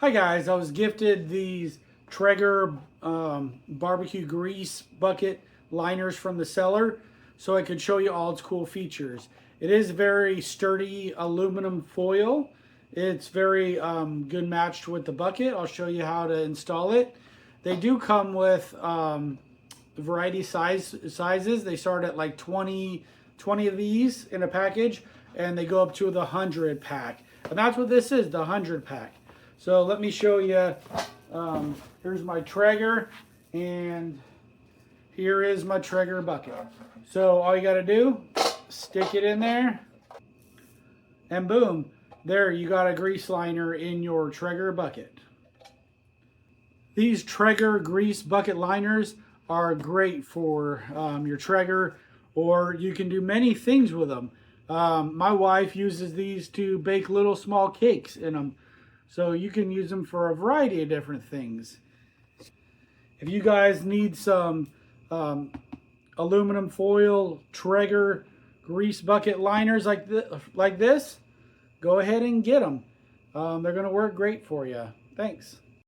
Hi guys, I was gifted these Traeger barbecue grease bucket liners from the seller so I could show you all its cool features. It is very sturdy aluminum foil. It's very good matched with the bucket. I'll show you how to install it. They do come with variety sizes. They start at like 20 of these in a package, and they go up to the 100 pack. And that's what this is, the 100 pack. So let me show you. Here's my Traeger, and here is my Traeger bucket. So all you got to do, stick it in there, and boom, there you got a grease liner in your Traeger bucket. These Traeger grease bucket liners are great for your Traeger, or you can do many things with them. My wife uses these to bake little small cakes in them. So you can use them for a variety of different things. If you guys need some aluminum foil Traeger grease bucket liners like this, go ahead and get them. They're going to work great for you. Thanks.